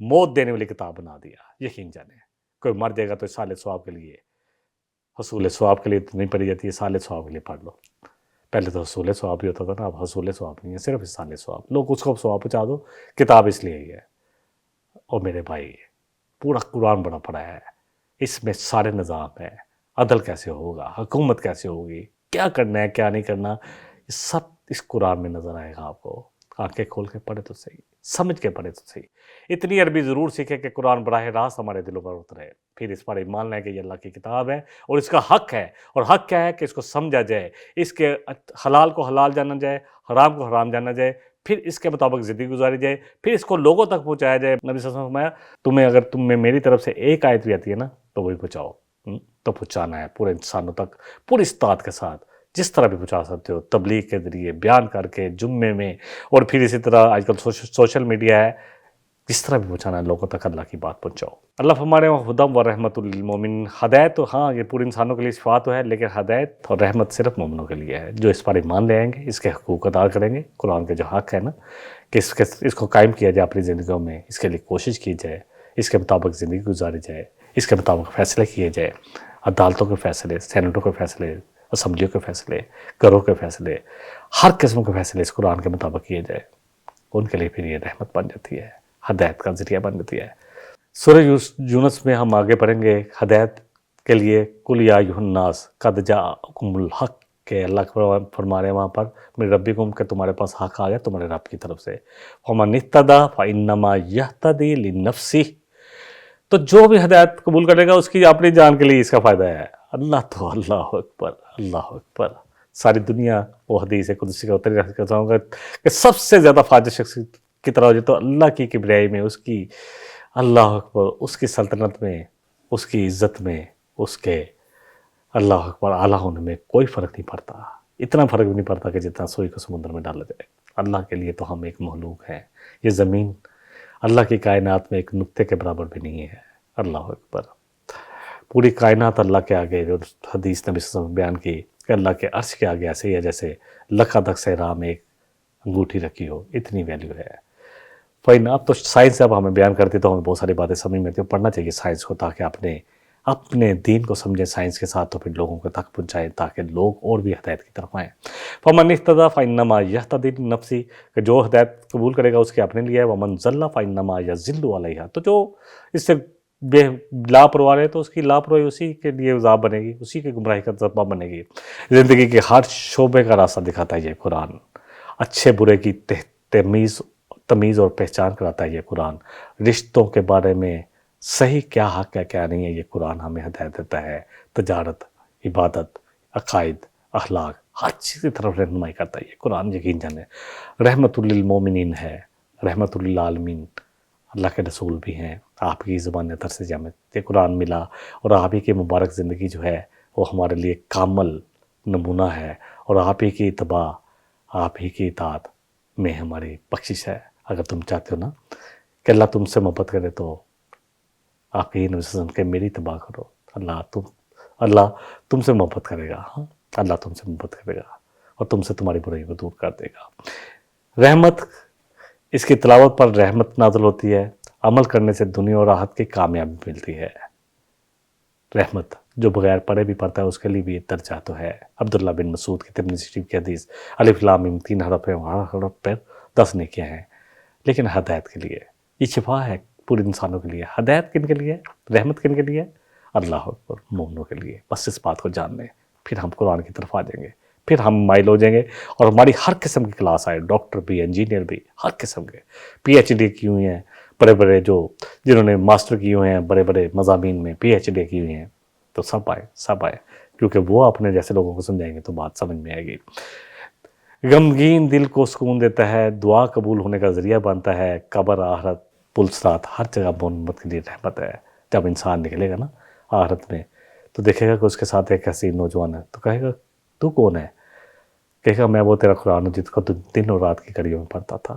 موت دینے والی کتاب بنا دیا۔ یقین جانیں کوئی مر جائے گا تو سال ثواب کے لیے، حصول ثواب کے لیے تو نہیں پڑھی جاتی ہے، سال ثواب کے لیے پڑھ لو۔ پہلے تو حصول ثواب بھی ہوتا تھا نا، اب حصول ثواب نہیں ہے، صرف سال ثواب۔ لوگ اس کو ثواب پہنچا دو، کتاب اس لیے ہی ہے۔ اور میرے بھائی پورا قرآن بڑا پڑا ہے، اس میں سارے نظام ہے، عدل کیسے ہوگا، حکومت کیسے ہوگی، کیا کرنا ہے کیا نہیں کرنا، یہ سب اس قرآن میں نظر آئے گا آپ کو۔ آنکھیں کھول کے پڑھے تو صحیح، سمجھ کے پڑھے تو صحیح۔ اتنی عربی ضرور سیکھے کہ قرآن براہ راست ہمارے دلوں پر اترے، پھر اس پر ایمان لیں کہ یہ اللہ کی کتاب ہے اور اس کا حق ہے۔ اور حق کیا ہے کہ اس کو سمجھا جائے، اس کے حلال کو حلال جانا جائے، حرام کو حرام جانا جائے، پھر اس کے مطابق زندگی گزاری جائے، پھر اس کو لوگوں تک پہنچایا جائے۔ نبی صلی اللہ علیہ وسلم نے فرمایا اگر تم میں میری طرف سے ایک آیت بھی آتی ہے نا تو وہی پہنچاؤ، تو پہنچانا ہے پورے انسانوں تک، پوری استطاعت کے ساتھ، جس طرح بھی پہنچا سکتے ہو، تبلیغ کے ذریعے، بیان کر کے، جمعے میں، اور پھر اسی طرح آج کل سوشل میڈیا ہے، جس طرح بھی پہنچانا ہے لوگوں تک اللہ کی بات پہنچاؤ۔ اللہ فرمانے ہدم و رحمت للمومنین، ہدایت تو ہاں یہ پورے انسانوں کے لیے صفات تو ہے، لیکن ہدایت اور رحمت صرف مومنوں کے لیے ہے، جو اس پر ایمان لے آئیں گے، اس کے حقوق ادا کریں گے، قرآن کے جو حق ہے نا کہ اس کو قائم کیا جائے اپنی زندگیوں میں، اس کے لیے کوشش کی جائے، اس کے مطابق زندگی گزاری جائے، اس کے مطابق فیصلے کیے جائے، عدالتوں کے فیصلے، سینٹوں کے فیصلے، اسمبلیوں کے فیصلے، گھروں کے فیصلے، ہر قسم کے فیصلے اس قرآن کے مطابق کیے جائے، ان کے لیے پھر یہ رحمت بن جاتی ہے، ہدایت کا ذریعہ بن جاتی ہے۔ سورہ یونس میں ہم آگے پڑھیں گے ہدایت کے لیے قل یا ایھا الناس قد جاءکم الحق، کہ اللہ فرما رہے ہیں وہاں پر میرے ربکم کہ تمہارے پاس حق آ گیا تمہارے رب کی طرف سے، فمن اہتدی فانما یہتدی لنفسہ، تو جو بھی ہدایت قبول کرے گا اس کی اپنی جان کے لیے اس کا فائدہ ہے۔ اللہ تو اللہ اکبر، اللہ اکبر، ساری دنیا وہ حدیث قدسی کا اتری رکھ چاہوں گا کہ سب سے زیادہ فاجر شخص کی طرح ہو جائے تو اللہ کی کبریائی میں، اس کی اللہ اکبر، اس کی سلطنت میں، اس کی عزت میں، اس کے اللہ اکبر اعلیٰ ہونے میں کوئی فرق نہیں پڑتا، اتنا فرق بھی نہیں پڑتا کہ جتنا سوئی کو سمندر میں ڈالا جائے۔ اللہ کے لیے تو ہم ایک مخلوق ہیں، یہ زمین اللہ کی کائنات میں ایک نقطے کے برابر بھی نہیں ہے۔ اللہ اکبر، پوری کائنات اللہ کے آگے، جو حدیث نبی صلی اللہ علیہ وسلم بیان کی کہ اللہ کے عرش کے آگے ایسے ہی ہے جیسے لکھادک صحرا میں ایک انگوٹھی رکھی ہو، اتنی ویلیو ہے۔ فائن اب تو سائنس اب ہمیں بیان کرتی تو ہمیں بہت ساری باتیں سمجھ میں آتی ہیں، پڑھنا چاہیے سائنس کو تاکہ اپنے دین کو سمجھیں سائنس کے ساتھ، تو پھر لوگوں کو تک پہنچائیں تاکہ لوگ اور بھی ہدایت کی طرف آئیں۔ فمن اہتدی فانما یہتدی لنفسہ، کہ جو ہدایت قبول کرے گا اس کے اپنے لیے ہے، ومن ضل فانما یضل علیہا، تو جو اس سے بے لاپرواہ ہے تو اس کی لاپرواہی اسی کے لیے عذاب بنے گی، اسی کی گمراہی کا سبب بنے گی۔ زندگی کے ہر شعبے کا راستہ دکھاتا ہے یہ قرآن، اچھے برے کی تمیز اور پہچان کراتا ہے یہ قرآن، رشتوں کے بارے میں صحیح کیا حق ہے کیا نہیں ہے یہ قرآن ہمیں ہدایت دیتا ہے، تجارت، عبادت، عقائد، اخلاق، ہر چیز کی طرف رہنمائی کرتا ہے یہ قرآن، یقین جانے۔ رحمت للمومنین ہے، رحمت للعالمین، اللہ کے رسول بھی ہیں، آپ کی زبان طرز جامع یہ قرآن ملا، اور آپ ہی کی مبارک زندگی جو ہے وہ ہمارے لیے کامل نمونہ ہے، اور آپ ہی کی اتباع، آپ ہی کی اطاعت میں ہماری بخشش ہے۔ اگر تم چاہتے ہو نا کہ اللہ تم سے محبت کرے تو آپ ہی نبی صلی اللہ علیہ وسلم کہ میری اتباع کرو، اللہ تم سے محبت کرے گا، ہاں اللہ تم سے محبت کرے گا اور تم سے تمہاری برائی کو دور کر دے گا۔ رحمت، اس کی تلاوت پر رحمت نازل ہوتی ہے، عمل کرنے سے دنیا اور آخرت کی کامیابی ملتی ہے۔ رحمت جو بغیر پڑھے بھی پڑھتا ہے اس کے لیے بھی ایک درجہ تو ہے۔ عبداللہ بن مسعود کی ترمذی شریف کی حدیث، الف لام میم 3 حرف ہیں، ہر حرف پر 10 نیکیاں ہیں، لیکن ہدایت کے لیے یہ شفا ہے پورے انسانوں کے لیے۔ ہدایت کن کے لیے، رحمت کن کے لیے؟ اللہ اکبر، مومنوں کے لیے۔ بس اس بات کو جان لیں، پھر ہم قرآن کی طرف آ جائیں گے، پھر ہم مائل ہو جائیں گے، اور ہماری ہر قسم کی کلاس آئے، ڈاکٹر بھی، انجینئر بھی، ہر قسم کے، پی ایچ ڈی کی ہوئی ہیں، بڑے بڑے جنہوں نے ماسٹر کیے ہوئے ہیں بڑے بڑے مضامین میں، پی ایچ ڈی کی ہوئی ہیں، تو سب آئے، کیونکہ وہ اپنے جیسے لوگوں کو سمجھائیں گے تو بات سمجھ میں آئے گی۔ غمگین دل کو سکون دیتا ہے، دعا قبول ہونے کا ذریعہ بنتا ہے، قبر، آخرت، پل صراط، ہر جگہ محمد کے لیے رحمت ہے۔ جب انسان نکلے گا نا آخرت میں تو دیکھے گا کہ اس کے ساتھ ایک حسین نوجوان ہے، تو کہے گا تو کون ہے؟ کہے گا میں وہ تیرا قرآن ہوں جس کو تو دن اور رات کی کڑیوں میں پڑھتا تھا۔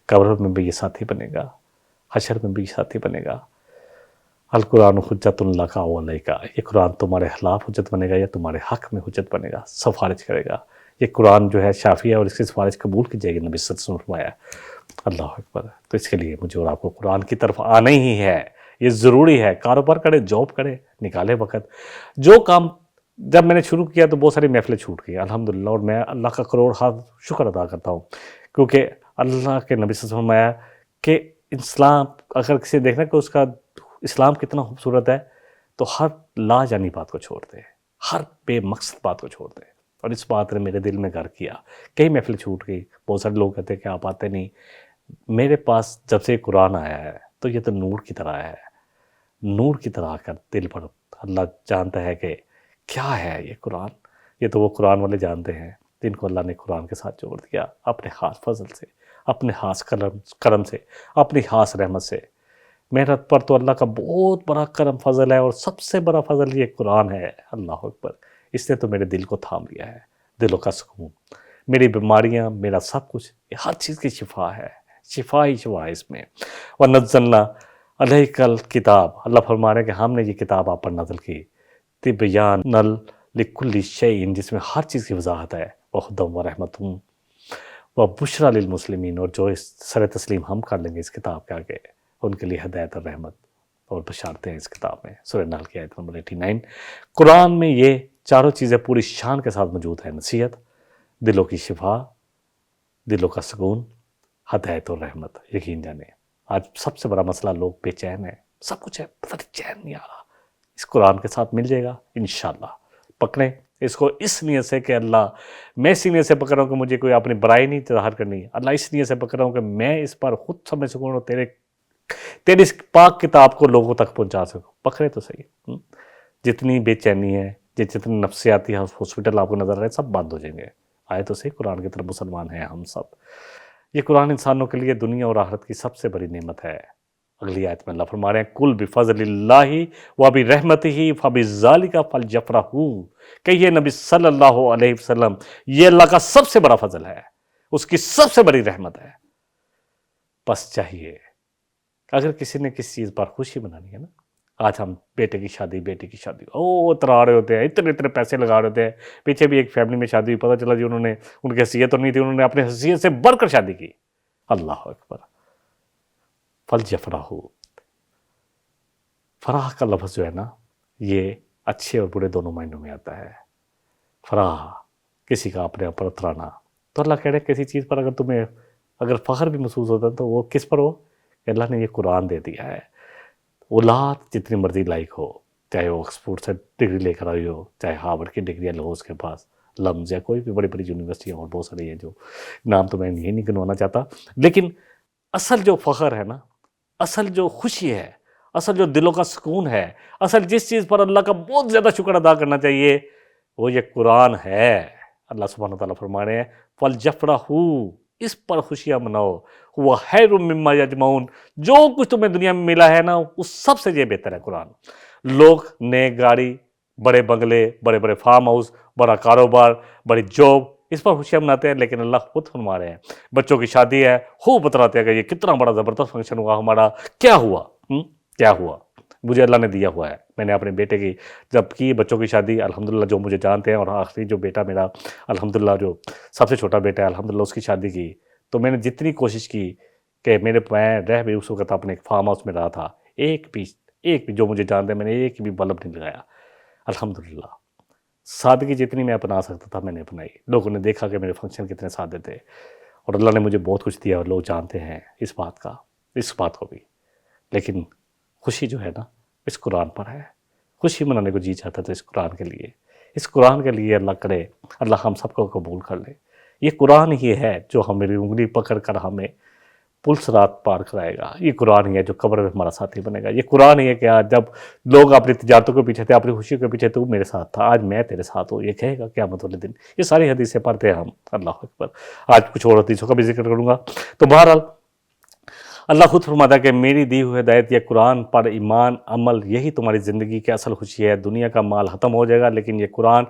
قبر میں بھی یہ ساتھی بنے گا، حشر میں بھی یہ ساتھی بنے گا۔ القرآن حجت لک و علیک، یہ قرآن تمہارے خلاف حجت بنے گا یا تمہارے حق میں حجت بنے گا، سفارش کرے گا۔ یہ قرآن جو ہے شافی ہے اور اس کی سفارش قبول کی جائے گی، نبی صلی اللہ علیہ وسلم نے فرمایا۔ اللہ اکبر. تو اس کے لیے مجھے اور آپ کو قرآن کی طرف آنا ہی ہے، یہ ضروری ہے. کاروبار کرے، جاب کرے، نکالے وقت. جو کام جب میں نے شروع کیا تو بہت ساری محفلیں چھوٹ گئی الحمدللہ، اور میں اللہ کا کروڑ شکر ادا کرتا ہوں، کیونکہ اللہ کے نبی صلی اللہ علیہ وسلم فرمایا کہ اسلام اگر کسی دیکھنا کہ اس کا اسلام کتنا خوبصورت ہے تو ہر لا جانی بات کو چھوڑ دے، ہر بے مقصد بات کو چھوڑ دے. اور اس بات نے میرے دل میں گھر کیا. کئی محفلیں چھوٹ گئی، بہت سارے لوگ کہتے ہیں کہ آپ آتے نہیں. میرے پاس جب سے قرآن آیا ہے تو یہ تو نور کی طرح ہے، نور کی طرح آ کر دل پر اللہ جانتا ہے کہ کیا ہے یہ قرآن. یہ تو وہ قرآن والے جانتے ہیں جن کو اللہ نے قرآن کے ساتھ جوڑ دیا اپنے خاص فضل سے، اپنے خاص کرم سے، اپنی خاص رحمت سے. محنت پر تو اللہ کا بہت بڑا کرم فضل ہے، اور سب سے بڑا فضل یہ قرآن ہے. اللہ اکبر. اس نے تو میرے دل کو تھام لیا ہے، دلوں کا سکون. میری بیماریاں، میرا سب کچھ، یہ ہر چیز کی شفا ہے، شفا ہی شفا ہے اس میں. وَنَزَّلْنَا عَلَيْكَ الْكِتَابَ، اللہ فرما رہے ہیں کہ ہم نے یہ کتاب آپ پر نازل کی، تِبْيَانًا لِكُلِّ شَيْءٍ، جس میں ہر چیز کی وضاحت ہے، وَهُدًى وَرَحْمَةٌ وَبُشْرَى لِلْمُسْلِمِينَ. اور جو اس سر تسلیم ہم کر لیں گے اس کتاب کے آگے، ان کے لیے ہدایت اور رحمت اور بشارتیں ہیں اس کتاب میں. سورہ نحل کی آیت نمبر 89. قرآن میں یہ چاروں چیزیں پوری شان کے ساتھ موجود ہیں: نصیحت، دلوں کی شفا، دلوں کا سکون، ہدایت اور رحمت. یقین جانے آج سب سے بڑا مسئلہ لوگ بے چین ہیں، سب کچھ ہے، پتہ نہیں چین نہیں آ رہا. اس قرآن کے ساتھ مل جائے گا انشاءاللہ. پکڑیں اس کو اس نیت سے کہ اللہ، میں اس نیت سے پکڑ رہا ہوں کہ مجھے کوئی اپنی برائی نہیں ظاہر کرنی. اللہ اس نیت سے پکڑ رہا ہوں کہ میں اس پر خود سمجھ سکوں اور تیری اس پاک کتاب کو لوگوں تک پہنچا سکوں. پکڑے تو صحیح. جتنی بے چینی ہے، جتنے نفسیاتی ہاسپٹل آپ کو نظر آ رہے ہیں، سب بند ہو جائیں گے. آئے تو صحیح، قرآن کی طرف مسلمان ہیں ہم سب. یہ قرآن انسانوں کے لیے دنیا اور آخرت کی سب سے بڑی نعمت ہے. اگلی آیت میں اللہ فرما رہے ہیں کل بفضل اللہ وبرحمتہ فبذالک فلیفرحوا. کہیے نبی صلی اللہ علیہ وسلم، یہ اللہ کا سب سے بڑا فضل ہے، اس کی سب سے بڑی رحمت ہے. بس چاہیے اگر کسی نے کسی چیز پر خوشی منانی ہے نا، آج ہم بیٹے کی شادی، بیٹی کی شادی، اترا رہے ہوتے ہیں، اتنے پیسے لگا رہے ہوتے ہیں. پیچھے بھی ایک فیملی میں شادی ہوئی، پتہ چلا جی انہوں نے، ان کی حیثیت تو نہیں تھی، انہوں نے اپنی حیثیت سے بڑھ کر شادی کی. اللہ اکبر. فلیفرحوا. فرح کا لفظ جو ہے نا، یہ اچھے اور برے دونوں معنوں میں آتا ہے. فرح کسی کا اپنے اوپر اترانا. تو اللہ کہہ رہے کسی چیز پر اگر تمہیں اگر فخر بھی محسوس ہوتا ہے تو وہ کس پر ہو کہ اللہ نے یہ قرآن دے دیا ہے. اولاد جتنی مرضی لائق ہو، چاہے وہ آکسفورڈ سے ڈگری لے کر آئی ہو، چاہے ہارورڈ کی ڈگری لو اس کے پاس، لمز یا کوئی بھی بڑی بڑی یونیورسٹیاں اور بہت ساری ہیں جو نام تو میں یہ نہیں گنوانا چاہتا. لیکن اصل جو فخر ہے نا، اصل جو خوشی ہے، اصل جو دلوں کا سکون ہے، اصل جس چیز پر اللہ کا بہت زیادہ شکر ادا کرنا چاہیے، وہ یہ قرآن ہے. اللہ سبحانہ وتعالیٰ فرما رہے ہیں فَلْيَفْرَحُوا، اس پر خوشیاں مناؤ. وہ خیر مما یجمعون، جو کچھ تمہیں دنیا میں ملا ہے نا اس سب سے یہ بہتر ہے قرآن. لوگ نئے گاڑی، بڑے بنگلے، بڑے بڑے فارم ہاؤس، بڑا کاروبار، بڑی جاب، اس پر خوشیاں مناتے ہیں. لیکن اللہ خود فرما رہے ہیں بچوں کی شادی ہے، خوب بتراتے ہیں کہ یہ کتنا بڑا زبردست فنکشن ہوا ہمارا. کیا ہوا؟ کیا ہوا؟ مجھے اللہ نے دیا ہوا ہے. میں نے اپنے بیٹے کی جب کی بچوں کی شادی، الحمدللہ جو مجھے جانتے ہیں، اور آخری جو بیٹا میرا الحمدللہ جو سب سے چھوٹا بیٹا ہے الحمدللہ اس کی شادی کی، تو میں نے جتنی کوشش کی کہ میں رہ بھی اس وقت اپنے ایک فارم ہاؤس میں رہا تھا، ایک بھی جو مجھے جانتے ہیں میں نے ایک بھی بلب نہیں لگایا. الحمدللہ سادگی جتنی میں اپنا سکتا تھا میں نے اپنائی. لوگوں نے دیکھا کہ میرے فنکشن کتنے سادے تھے، اور اللہ نے مجھے بہت کچھ دیا اور لوگ جانتے ہیں اس بات کو بھی. لیکن خوشی جو ہے نا اس قرآن پر ہے. خوشی منانے کو جی چاہتا تھا اس قرآن کے لیے. اس قرآن کے لیے اللہ کرے اللہ ہم سب کو قبول کر لے. یہ قرآن ہی ہے جو ہماری انگلی پکڑ کر ہمیں پل صراط پار کرائے گا. یہ قرآن ہی ہے جو قبر میں ہمارا ساتھی بنے گا. یہ قرآن ہی ہے کہ آج جب لوگ اپنی تجارتوں کے پیچھے تھے، اپنی خوشی کے پیچھے تو میرے ساتھ تھا، آج میں تیرے ساتھ ہوں. یہ کہے گا قیامت والے دن. یہ ساری حدیثیں پڑھتے ہیں ہم. اللہ اکبر. آج کچھ اور حدیثوں کا بھی ذکر کروں گا. تو بہرحال اللہ خود فرماتا ہے کہ میری دی ہوئی ہدایت یا قرآن پر ایمان عمل یہی تمہاری زندگی کی اصل خوشی ہے. دنیا کا مال ختم ہو جائے گا لیکن یہ قرآن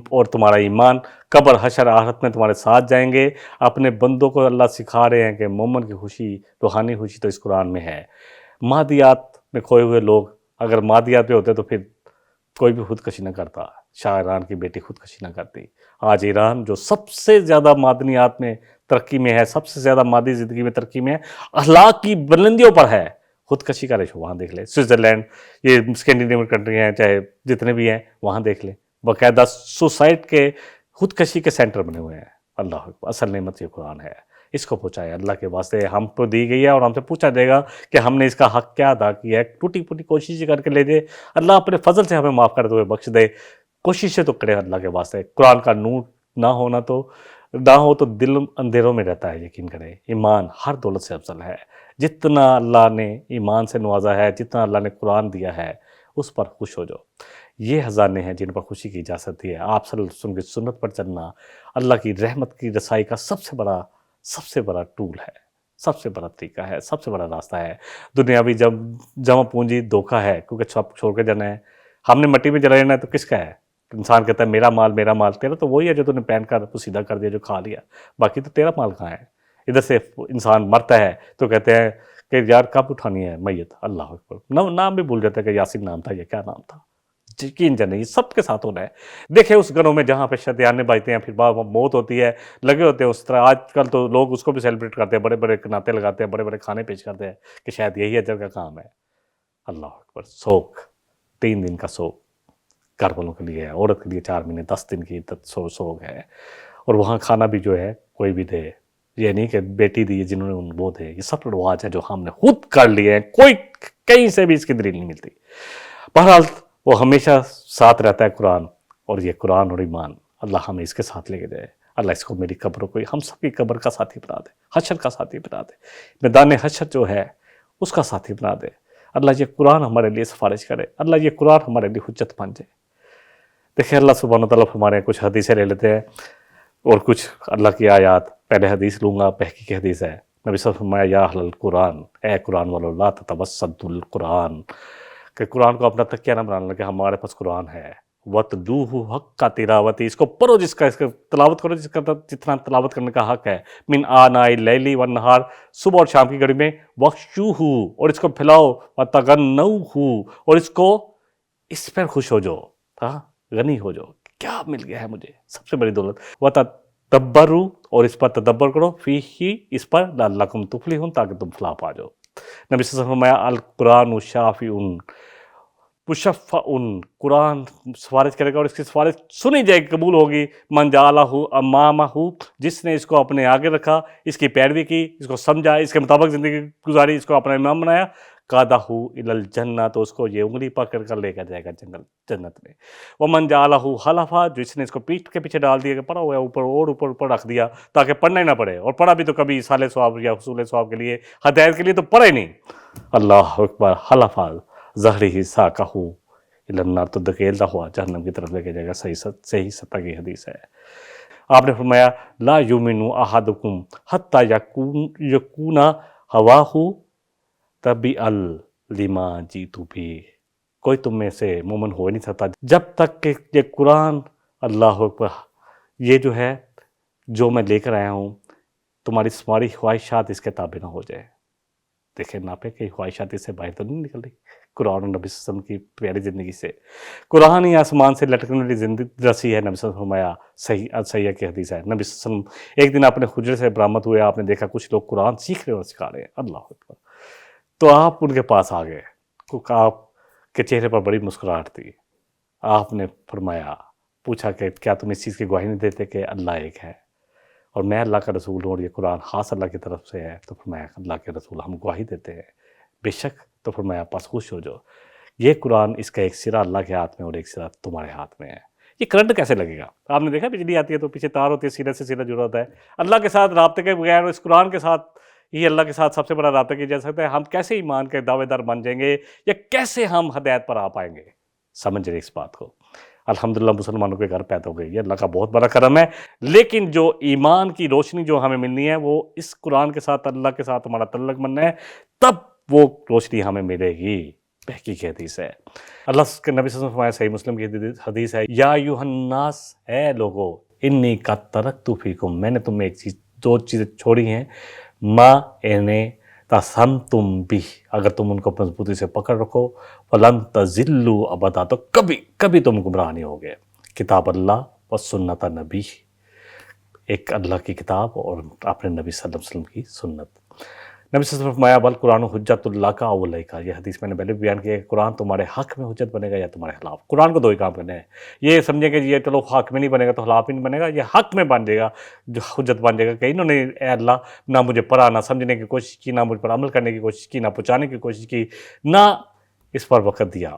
اور تمہارا ایمان قبر حشر آخرت میں تمہارے ساتھ جائیں گے. اپنے بندوں کو اللہ سکھا رہے ہیں کہ مومن کی خوشی، روحانی خوشی تو اس قرآن میں ہے. مادیات میں کھوئے ہوئے لوگ اگر مادیات پہ ہوتے تو پھر کوئی بھی خودکشی نہ کرتا. شاہ ایران کی بیٹی خودکشی نہ کرتی. آج ایران جو سب سے زیادہ معدنیات میں ترقی میں ہے، سب سے زیادہ مادی زندگی میں ترقی میں ہے، اخلاق کی بلندیوں پر ہے، خودکشی کا ریشو وہاں دیکھ لیں، سوئٹزرلینڈ، یہ اسکینڈینیوین کنٹری ہیں چاہے جتنے بھی ہیں وہاں دیکھ لیں، باقاعدہ سوسائٹ کے خودکشی کے سینٹر بنے ہوئے ہیں۔ اللہ اکبر، اصل نعمت یہ قرآن ہے، اس کو پہنچائے اللہ کے واسطے، ہم کو دی گئی ہے اور ہم سے پوچھا جائے گا کہ ہم نے اس کا حق کیا ادا کیا ہے۔ ٹوٹی پھوٹی کوشش کر کے لے جائے، اللہ اپنے فضل سے ہمیں معاف کر دے، بخش دے، کوششیں تو کرے اللہ کے واسطے۔ قرآن کا نور نہ ہو تو دل اندھیروں میں رہتا ہے، یقین کرے ایمان ہر دولت سے افضل ہے۔ جتنا اللہ نے ایمان سے نوازا ہے، جتنا اللہ نے قرآن دیا ہے، اس پر خوش ہو جاؤ۔ یہ خزانے ہیں جن پر خوشی کی اجازت دی ہے۔ آپ صلی اللہ علیہ وسلم کی سنت پر چلنا اللہ کی رحمت کی رسائی کا سب سے بڑا ٹول ہے، سب سے بڑا طریقہ ہے، سب سے بڑا راستہ ہے۔ دنیاوی جمع پونجی دھوکہ ہے، کیونکہ سب چھوڑ کے جانا ہے، ہم نے مٹی میں جلا لینا ہے تو کس کا ہے؟ انسان کہتا ہے میرا مال، تیرا تو وہی ہے جو تو نے پہن کر پوسیدہ کر دیا، جو کھا لیا، باقی تو تیرا مال کہاں ہے؟ ادھر سے انسان مرتا ہے تو کہتے ہیں کہ یار کب اٹھانی ہے میت، اللہ اکبر، نام بھی بھول جاتا ہے کہ یاسین نام تھا، یہ کیا نام تھا، یقین جانے یہ سب کے ساتھ ہونا ہے۔ دیکھیں اس گھروں میں جہاں پہ شیطانے بجتے ہیں، پھر بعد موت ہوتی ہے، لگے ہوتے ہیں اس طرح۔ آج کل تو لوگ اس کو بھی سیلیبریٹ کرتے ہیں، بڑے بڑے ناطے لگاتے ہیں، بڑے بڑے کھانے پیش کرتے ہیں کہ شاید یہی اجر کا کام ہے۔ اللہ اکبر، سوگ 3 دن کا سوگ گھر والوں کے لیے ہے، عورت کے لیے 4 مہینے 10 دن کی سوگ ہے، اور وہاں کھانا بھی جو ہے کوئی بھی دے، یہ نہیں کہ بیٹی دی جنہوں نے وہ دے، یہ سب رواج ہے جو ہم نے خود کر لیے ہیں، کوئی کہیں سے بھی اس کی دلیل نہیں ملتی۔ بہرحال وہ ہمیشہ ساتھ رہتا ہے قرآن، اور یہ قرآن اور ایمان اللہ ہمیں اس کے ساتھ لے کے جائے۔ اللہ اس کو میری قبر کو ہم سب کی قبر کا ساتھی بنا دے، حشر کا ساتھی بنا دے، میدان حشر جو ہے اس کا ساتھی بنا دے۔ اللہ یہ قرآن ہمارے لیے سفارش کرے، اللہ یہ قرآن ہمارے لیے حجت بن جائے۔ دیکھیں اللہ سبحانہ وتعالیٰ ہمارے کچھ حدیثیں لے لیتے ہیں اور کچھ اللہ کی آیات۔ پہلے حدیث لوں گا، بہقی کی حدیث ہے، نبی صلی اللہ علیہ وسلم فرمایا یا اہل القرآن، اے قرآن والو لا تتوسطوا القرآن، کہ قرآن کو اپنا تکیہ نہ بنانا کہ ہمارے پاس قرآن ہے، وَاتْلُوهُ حَقَّ تِلَاوَتِهِ، اس کو پڑھو اس کا تلاوت کرو جتنا تلاوت کرنے کا حق ہے، من آناء اللیل والنہار، صبح اور شام کی گھڑی میں، وَخْشُوهُ، اور اس کو پھیلاؤ، وَتَغَنَّوْهُ، اور اس پر خوش ہو جاؤ، غنی ہو جاؤ، کیا مل گیا ہے مجھے، سب سے بڑی دولت، وَتَدَبَّرُوا، اور اس پر تدبر کرو، فیہ، اس پر، لعلکم تفلحون، تاکہ تم فلاح پا جاؤ۔ نبی صلی اللہ علیہ وسلم نے فرمایا القرآن شافع مشفع، قرآن سفارش کرے گا اور اس کی سفارش سنی جائے گی، قبول ہوگی، من جعلہ امامہ، جس نے اس کو اپنے آگے رکھا، اس کی پیروی کی، اس کو سمجھا، اس کے مطابق زندگی گزاری، اس کو اپنا امام بنایا، قادہ الی الجنہ، تو اس کو یہ انگلی پکڑ کر لے کر جائے گا جنت میں۔ ومن جعلہ حلفا، جس نے اس کو پیٹھ کے پیچھے ڈال دیا کہ پڑھا ہوا ہے اوپر رکھ دیا تاکہ پڑھنا ہی نہ پڑے، اور پڑھا بھی تو کبھی اصال ثواب یا حصول ثواب کے لیے، ہدایت کے لیے تو پڑھے نہیں۔ اللہ اکبر، حلفا ظہری ساقہ الی النار، تو دھکیلتا ہوا جہنم کی طرف لے کے جائے گا۔ صحیح ستہ کی حدیث ہے۔ آپ نے فرمایا لا یؤمن احدکم حتی یکون ہواہ تبعا لما جئت بہ، کوئی تم میں سے مومن ہو نہیں سکتا جب تک کہ یہ قرآن، اللہ اکبر، یہ جو ہے جو میں لے کر آیا ہوں، تمہاری خواہشات اس کے تابع نہ ہو جائے۔ دیکھیں ناپے کہ خواہشات اس سے باہر تو نہیں نکل رہی، قرآن اور نبی صلی اللہ علیہ وسلم کی پیاری زندگی سے۔ قرآن ہی آسمان سے لٹکنے والی زندگی رسی ہے، نبی صلی اللہ علیہ وسلم فرمایا، صحیح کی حدیث ہے، نبی صلی اللہ علیہ وسلم ایک دن اپنے حجرے سے برآمد ہوئے، آپ نے دیکھا کچھ لوگ قرآن سیکھ رہے اور سکھا رہے ہیں، اللہ اکبر، تو آپ ان کے پاس آ گئے، آپ کے چہرے پر بڑی مسکراہٹ تھی، آپ نے فرمایا، پوچھا کہ کیا تم اس چیز کی گواہی نہیں دیتے کہ اللہ ایک ہے اور میں اللہ کا رسول ہوں اور یہ قرآن خاص اللہ کی طرف سے ہے؟ تو فرمایا اللہ کے رسول ہم گواہی دیتے ہیں، بے شک۔ تو فرمایا پاس خوش ہو جاؤ، یہ قرآن، اس کا ایک سرا اللہ کے ہاتھ میں اور ایک سرا تمہارے ہاتھ میں ہے۔ یہ کرنٹ کیسے لگے گا؟ آپ نے دیکھا بجلی آتی ہے تو پیچھے تار ہوتی ہے، سیدھے سے سیدھا جڑا ہوتا ہے۔ اللہ کے ساتھ رابطے کے بغیر اس قرآن کے ساتھ ہی اللہ کے ساتھ سب سے بڑا رابطہ کیا جا سکتا ہے۔ ہم کیسے ایمان کے دعوے دار بن جائیں گے، یا کیسے ہم ہدایت پر آ پائیں گے؟ سمجھ رہے اس بات کو؟ الحمدللہ مسلمانوں کے گھر پیدا ہو گئی، یہ اللہ کا بہت بڑا کرم ہے، لیکن جو ایمان کی روشنی جو ہمیں ملنی ہے وہ اس قرآن کے ساتھ، اللہ کے ساتھ ہمارا تعلق بننا ہے، تب وہ روشنی ہمیں ملے گی۔ بہقی کی حدیث ہے، اللہ کے نبی صلی اللہ علیہ وسلم فرمایا، صحیح مسلم کی حدیث ہے، یا ایھا الناس، اے لوگو، انی قد ترکت فیکم، میں نے تمہیں دو چیزیں چھوڑی ہیں، ما انہیں تَصَمْتُمْ بِهِ، اگر تم ان کو مضبوطی سے پکڑ رکھو، فَلَن تَضِلُّوا أَبَدًا، تو کبھی تم گمراہ نہیں ہوگے، کتاب اللہ و سنت نبی، ایک اللہ کی کتاب اور اپنے نبی صلی اللہ علیہ وسلم کی سنت۔ نبی صلی اللہ علیہ وسلم فرمایا بل قرآن حجت اللہ کا اولیہ کا، یہ حدیث میں نے پہلے بیان کیا کہ قرآن تمہارے حق میں حجت بنے گا یا تمہارے خلاف۔ قرآن کو دو ہی کام کرنے ہیں، یہ سمجھیں کہ یہ چلو حق میں نہیں بنے گا تو خلاف ہی نہیں بنے گا، یہ حق میں بن جائے گا، جو حجت بن جائے گا کہ انہوں نے اے اللہ نہ مجھے پڑھا، نہ سمجھنے کی کوشش کی، نہ مجھ پر عمل کرنے کی کوشش کی، نہ پہنچانے کی کوشش کی، نہ اس پر وقت دیا۔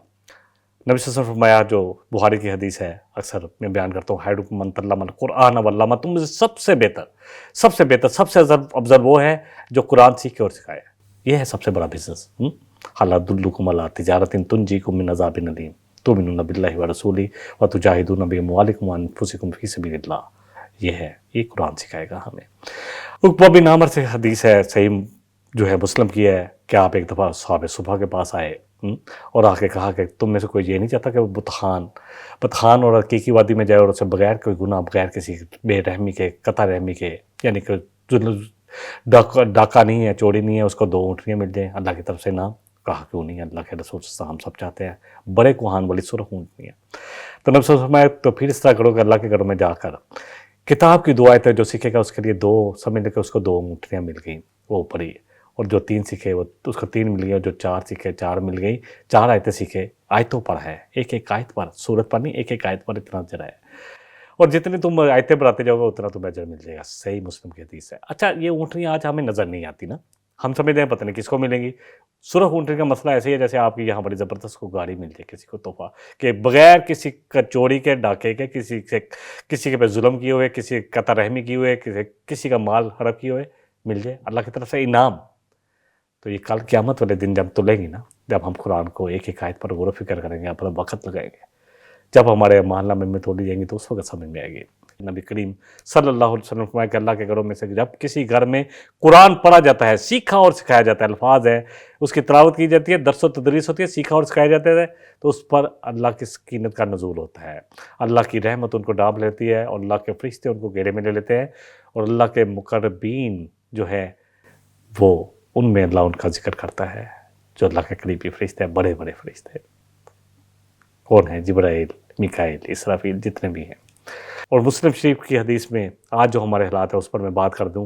نبی صلی اللہ علیہ وسلم فرمایا، جو بخاری کی حدیث ہے، اکثر میں بیان کرتا ہوں، خیرکم من تعلم القرآن وعلمہ، تم میں سے سب سے بہتر، سب سے افضل وہ ہے جو قرآن سیکھے اور سکھائے۔ یہ ہے سب سے بڑا بزنس۔ هل ادلکم علی تجارۃ تنجیکم من عذاب الیم تؤمنون باللہ ورسولہ وتجاہدون باموالکم وانفسکم فی سبیل اللہ۔ یہ قرآن سکھائے گا ہمیں۔ عقبہ بن عامر سے حدیث ہے، صحیح جو ہے مسلم کی ہے، کہ آپ ایک دفعہ صحابہ صبح کے پاس آئے اور آ کے کہا کہ تم میں سے کوئی یہ نہیں چاہتا کہ وہ بتخان اور حقیقی وادی میں جائے اور اسے بغیر کوئی گناہ، بغیر کسی بے رحمی کے، قطع رحمی کے، یعنی کہ ڈاکہ نہیں ہے، چوری نہیں ہے، اس کو 2 اونٹنیاں مل جائیں اللہ کی طرف سے نام۔ کہا کیوں نہیں، اللہ کے رسول صلی اللہ علیہ وسلم ہم سب چاہتے ہیں، بڑے کوہان والی سرخ اونٹنیاں۔ تو نبی صلی اللہ علیہ وسلم فرمایا تو پھر اس طرح کرو کہ اللہ کے گھروں میں جا کر کتاب کی 2 آیتیں جو سیکھے گا اس کے لیے 2 سمجھ لے کہ اس کو 2 اونٹنیاں مل گئیں، وہ پڑھی، اور جو 3 سیکھے وہ اس کو 3 مل گئی، اور جو 4 سیکھے 4 مل گئی۔ 4 آیتیں سیکھے، آیتوں پر ہے، ایک آیت پر، سورت پر نہیں، ایک آیت پر اتنا اجر ہے، اور جتنے تم آیتیں بڑھاتے جاؤ گے اتنا تمہیں اجر مل جائے گا۔ صحیح مسلم کی حدیث ہے۔ اچھا، یہ اونٹنیاں آج ہمیں نظر نہیں آتی نا، ہم سمجھتے ہیں پتہ نہیں کس کو ملیں گی۔ سرخ اونٹنی کا مسئلہ ایسے ہی ہے جیسے آپ کی یہاں بڑی زبردست کو گاڑی مل جائے کسی کو تحفہ، کہ بغیر کسی چوری کے، ڈاکے کے، کسی کے پہ ظلم کیے ہوئے، کسی قطع رحمی کیے ہوئے، کسی کا مال ہڑپ کیے ہوئے مل جائے اللہ کی طرف سے انعام۔ تو یہ کل قیامت والے دن جب تلیں گی نا، جب ہم قرآن کو ایک آیت پر غور و فکر کریں گے، اپنا وقت لگائیں گے، جب ہمارے محلہ میں توڑی جائیں گی تو اس وقت سمجھ میں آئے گی۔ نبی کریم صلی اللہ علیہ وسلم فرمایا کہ اللہ کے گھروں میں سے جب کسی گھر میں قرآن پڑھا جاتا ہے، سیکھا اور سکھایا جاتا ہے، الفاظ ہے، اس کی تلاوت کی جاتی ہے، درس و تدریس ہوتی ہے، سیکھا اور سکھایا جاتا ہے، تو اس پر اللہ کی سکینت کا نزول ہوتا ہے، اللہ کی رحمت ان کو ڈانپ لیتی ہے، اور اللہ کے فرشتے ان کو گھیرے میں لے لیتے ہیں، اور اللہ کے مقربین جو ہے وہ ان میں اللہ ان کا ذکر کرتا ہے، جو اللہ کے قریبی فرشتے ہیں، بڑے بڑے فرشتے کون ہیں؟ جبرائیل، میکائیل، اسرافیل، جتنے بھی ہیں۔ اور مسلم شریف کی حدیث میں آج جو ہمارے حالات ہیں اس پر میں بات کر دوں،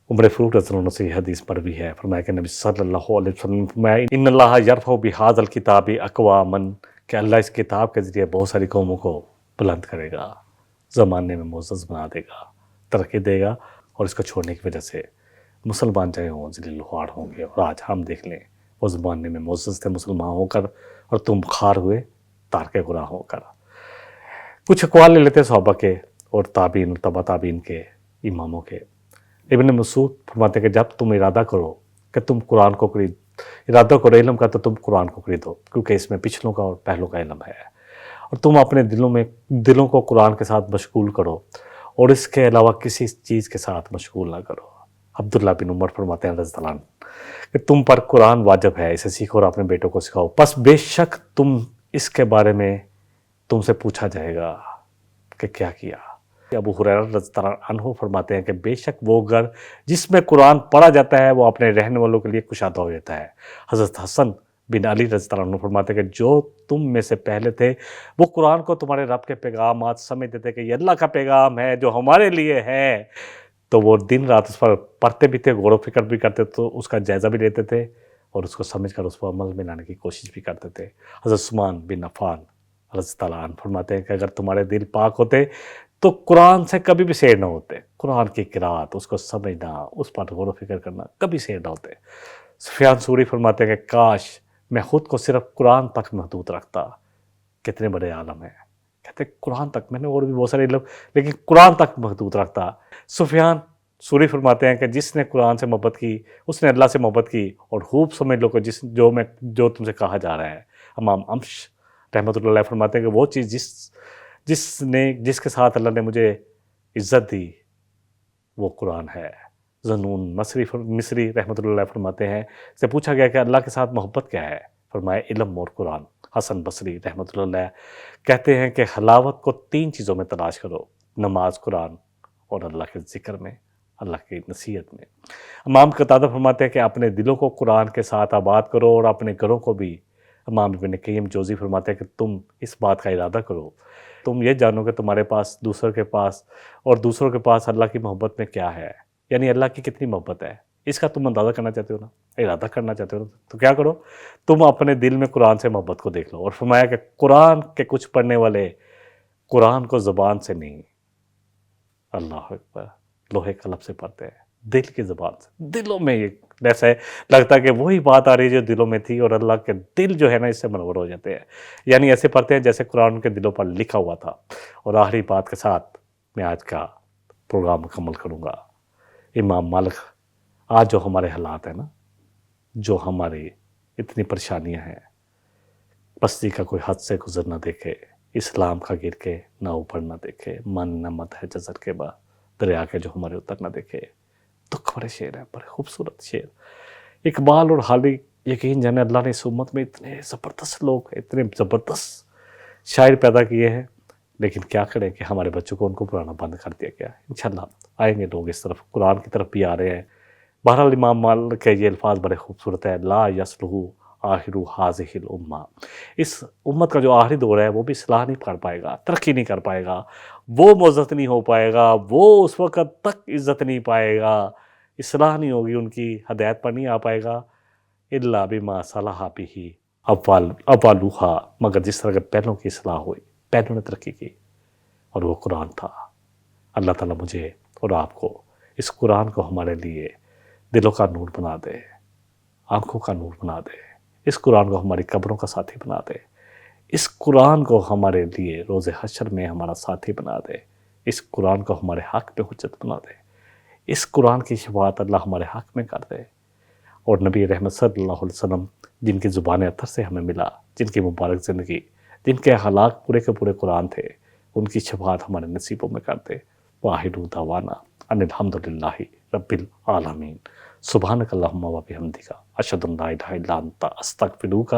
عمر فاروق رضی اللہ عنہ سے یہ حدیث پر بھی ہے، فرمایا کہ نبی صلی اللہ علیہ وسلم فرمایا ان اللہ یرفع بہذا الکتاب اقواما، کہ اللہ اس کتاب کے ذریعے بہت ساری قوموں کو بلند کرے گا، زمانے میں معزز بنا دے گا، ترقی دے گا، اور اس کو چھوڑنے کی وجہ سے مسلمان چاہے ہوں ذلیل خوار ہوں گے۔ اور آج ہم دیکھ لیں، وہ زمانے میں معزز تھے مسلمان ہو کر، اور تم خوار ہوئے تارک گناہ ہو کر۔ کچھ اقوال لے لیتے صحابہ کے اور تابعین اور تبع تابعین کے اماموں کے۔ ابن مسعود فرماتے کہ جب تم ارادہ کرو کہ تم قرآن کو ارادہ کرو علم کا، تو تم قرآن کو خریدو، کیونکہ اس میں پچھلوں کا اور پہلوں کا علم ہے، اور تم اپنے دلوں کو قرآن کے ساتھ مشغول کرو، اور اس کے علاوہ کسی چیز کے ساتھ مشغول نہ کرو۔ عبداللہ بن عمر فرماتے ہیں رضی اللہ عنہ کہ تم پر قرآن واجب ہے، اسے سیکھو اور اپنے بیٹوں کو سکھاؤ، پس بے شک تم اس کے بارے میں تم سے پوچھا جائے گا کہ کیا کیا۔ ابو ہریرہ رضی اللہ عنہ فرماتے ہیں کہ بے شک وہ گھر جس میں قرآن پڑھا جاتا ہے وہ اپنے رہنے والوں کے لیے کشادہ ہو جاتا ہے۔ حضرت حسن بن علی رضی اللہ عنہ فرماتے ہیں کہ جو تم میں سے پہلے تھے وہ قرآن کو تمہارے رب کے پیغامات سمجھتے تھے کہ یہ اللہ کا پیغام ہے جو ہمارے لیے ہے، تو وہ دن رات اس پر پڑھتے بھی تھے، غور و فکر بھی کرتے، تو اس کا جائزہ بھی لیتے تھے، اور اس کو سمجھ کر اس پر عمل میں لانے کی کوشش بھی کرتے تھے۔ حضرت عثمان بن عفان رضی اللہ عنہ فرماتے ہیں کہ اگر تمہارے دل پاک ہوتے تو قرآن سے کبھی بھی سیر نہ ہوتے، قرآن کی قرأت، اس کو سمجھنا، اس پر غور و فکر کرنا کبھی سیر نہ ہوتے۔ سفیان ثوری فرماتے ہیں کہ کاش میں خود کو صرف قرآن تک محدود رکھتا۔ کتنے بڑے عالم ہیں، کہتے ہیں قرآن تک، میں نے اور بھی بہت سارے علم لیکن قرآن تک محدود رکھتا۔ سفیان ثوری فرماتے ہیں کہ جس نے قرآن سے محبت کی اس نے اللہ سے محبت کی، اور خوب سمجھ لو کہ جو تم سے کہا جا رہا ہے۔ امام امش رحمۃ اللہ علیہ فرماتے ہیں کہ وہ چیز جس کے ساتھ اللہ نے مجھے عزت دی وہ قرآن ہے۔ ذنون مصری رحمۃ اللہ علیہ فرماتے ہیں، سے پوچھا گیا کہ اللہ کے ساتھ محبت کیا ہے؟ فرمایا علم اور قرآن۔ حسن بصری رحمۃ اللہ علیہ کہتے ہیں کہ حلاوت کو 3 چیزوں میں تلاش کرو، نماز، قرآن اور اللہ کے ذکر میں، اللہ کی نصیحت میں۔ امام قتادہ فرماتے ہیں کہ اپنے دلوں کو قرآن کے ساتھ آباد کرو، اور اپنے گھروں کو بھی امام ابن قیم جوزی فرماتے ہیں کہ تم اس بات کا ارادہ کرو، تم یہ جانو کہ تمہارے پاس دوسروں کے پاس اور دوسروں کے پاس اللہ کی محبت میں کیا ہے، یعنی اللہ کی کتنی محبت ہے، اس کا تم اندازہ کرنا چاہتے ہو نا، ارادہ کرنا چاہتے ہو نا، تو کیا کرو، تم اپنے دل میں قرآن سے محبت کو دیکھ لو، اور فرمایا کہ قرآن کے کچھ پڑھنے والے قرآن کو زبان سے نہیں، اللہ اکبر، لوہے قلم سے پڑھتے ہیں، دل کی زبان سے، دلوں میں یہ جیسے لگتا ہے کہ وہی بات آ رہی ہے جو دلوں میں تھی، اور اللہ کے دل جو ہے نا اس سے منور ہو جاتے ہیں، یعنی ایسے پڑھتے ہیں جیسے قرآن کے دلوں پر لکھا ہوا تھا۔ اور آخری بات کے ساتھ میں آج کا پروگرام مکمل کروں گا۔ امام مالک، آج جو ہمارے حالات ہیں نا، جو ہماری اتنی پریشانیاں ہیں، پستی کا کوئی حد سے گزر نہ دیکھے، اسلام کا گر کے نہ اوپر نہ دیکھے، من نہ مت ہے جزر کے بعد دریا کے جو ہمارے اتر نہ دیکھے، دکھ بڑے شعر ہیں، بڑے خوبصورت شعر۔ اقبال اور حالی یقین جانے اللہ نے اس امت میں اتنے زبردست لوگ، اتنے زبردست شاعر پیدا کیے ہیں، لیکن کیا کریں کہ ہمارے بچوں کو ان کو پڑھانا بند کر دیا گیا ہے۔ انشاءاللہ آئیں گے لوگ اس طرف، قرآن کی طرف بھی آ رہے ہیں۔ بہرحال امام مالک کے یہ الفاظ بڑے خوبصورت ہیں، لا یصلح آخر ھذہ الامہ، اس امت کا جو آخری دور ہے وہ بھی اصلاح نہیں کر پائے گا، ترقی نہیں کر پائے گا، وہ معزز نہیں ہو پائے گا، وہ اس وقت تک عزت نہیں پائے گا، اصلاح نہیں ہوگی، ان کی ہدایت پر نہیں آ پائے گا، الا بما صلح بہ اولھا، مگر جس طرح کے پہلوں کی اصلاح ہوئی، پہلوں نے ترقی کی، اور وہ قرآن تھا۔ اللہ تعالیٰ مجھے اور آپ کو اس قرآن کو ہمارے لیے دلوں کا نور بنا دے، آنکھوں کا نور بنا دے، اس قرآن کو ہماری قبروں کا ساتھی بنا دے، اس قرآن کو ہمارے لیے روز حشر میں ہمارا ساتھی بنا دے، اس قرآن کو ہمارے حق میں حجت بنا دے، اس قرآن کی شفاعت اللہ ہمارے حق میں کر دے، اور نبی رحمت صلی اللہ علیہ وسلم جن کی زبان اطہر سے ہمیں ملا، جن کی مبارک زندگی، جن کے اخلاق پورے کے پورے قرآن تھے، ان کی شفاعت ہمارے نصیبوں میں کر دے۔ وآخر دعوانا ان الحمدللہ رب العالمین۔ سبحانک اللہم و بحمدک، اشہد ان لا الہ الا انت، استغفرک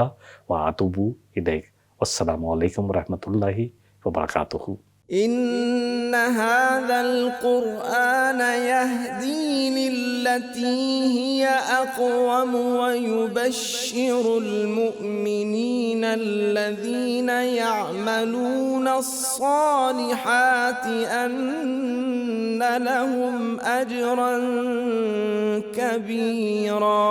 و اتوب الیک۔ والسلام علیکم ورحمۃ اللہ وبرکاتہ۔ إن هذا القرآن يهدي للتي هي أقوم ويبشر المؤمنين الذين يعملون الصالحات أن لهم أجرا كبيرا